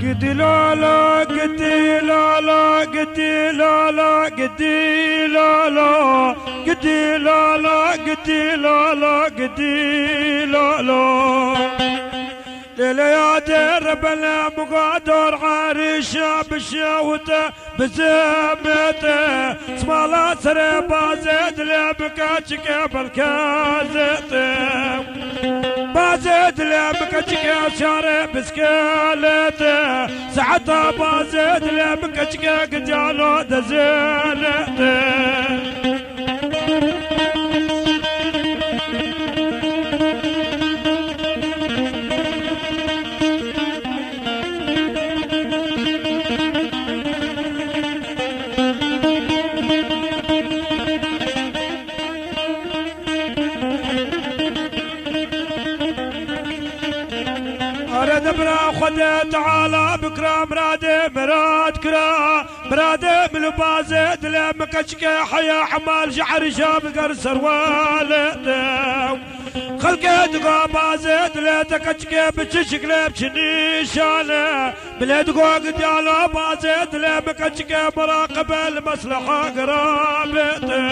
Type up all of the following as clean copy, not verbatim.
قدي لا لا قدي لا لا قدي لا لا قدي لا لا قدي لا لا قدي لا لا قدي لا لا ليلة درب المقادر عريشة بشاوته بزمته سمالا سربا زيد لبكاتك بالكازته بازيد لبكاتك شارب بسكالته ساعتها بازيد لبكاتك قجالو دزلته برا خد تعالى بكرة مراد كرا مراد ملبازد لمكشك حيا حمال شعر شاب قرصر والد خلقت قابازد لتكشك بتشك لبشني شاله بلاد قوق ديالا بازد لمكشك مراقب المصلحة قرابته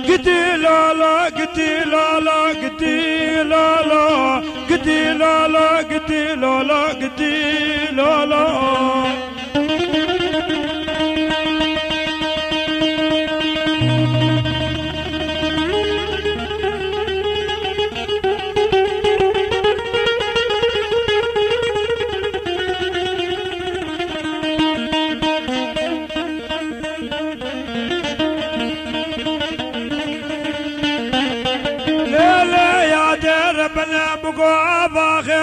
قدي لا لا قدي لا لا قدي لا لا قدي لا لا قدي لا لا قدي لا لا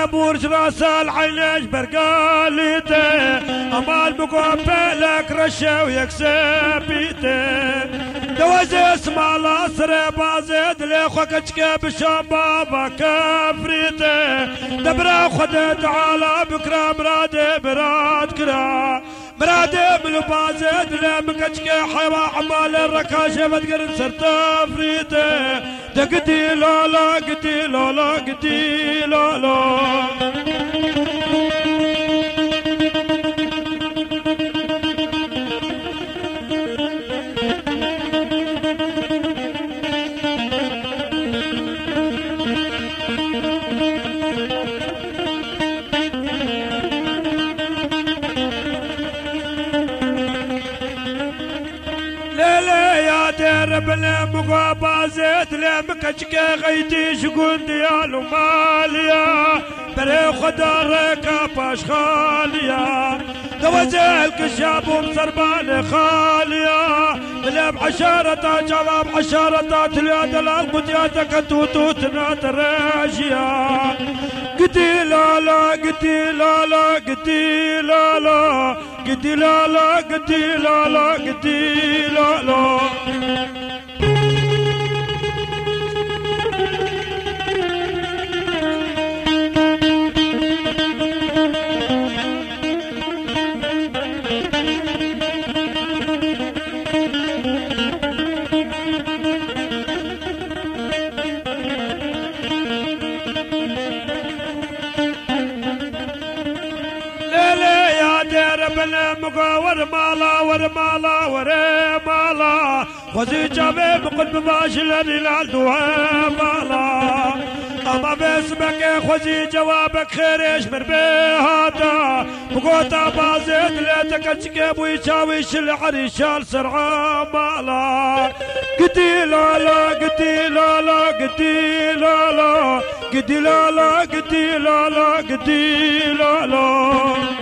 بورج راس العينيش برقاليته امال بقوفه لك رشه ويكسب بيته دوز اسمع الاسر بازد لخوكتك بشباب كفريته دبره خد تعالى بكره مراد كرا مراد ملبازد لمكتك حيوا عمال الركاشه بتقرن سرت فريته دقدي لا لا قدي لا لا قدي لا لا بلمقابا زيت لمكشك غيتي شكون ديالو ماليا بري خدارك باش خاليا دوزيل كشاب ومسربان خاليا بلاب عشارة جواب عشارة تلياد القدياتك توتوتنا تراجيا قدي لا لا قدي لا لا قدي لا لا قدي لا لا قدي لا لا قدي لا لا ورمالا ورمالا ورمالا وزي جابي بقلب باشل الهلال دوامالا اما باسمك خوزي جوابك خيريش من بيهاتا بقوتا بازيد ليتك تشكيب ويشاويش العريشال سرعة مالا قدي لا لا قدي لا لا قدي لا لا قدي لا لا قدي لا لا قدي لا لا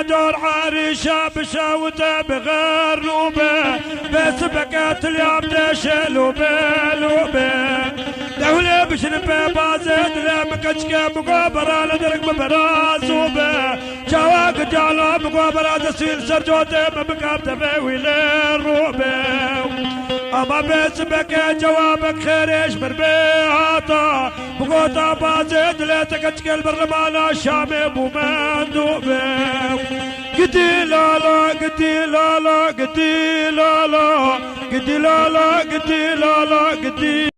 مقادر عريشة بشاوته بغير لوبه بس بقيت اليوم تشلوبه لوبه دولة بشن ببازد لمكتشك مقابرة لدرك ببرازوبة شواك جعلا مقابرة تسيل سرجوتي مبكاب تفاوي للروبة اما بسبك جوابك خيريش بربيعاتا بقوتا بازد لتكتشك البرلمان الشامي بومندوبة قدي لالا قدي لالا قدي لالا قدي لالا قدي لالا قدي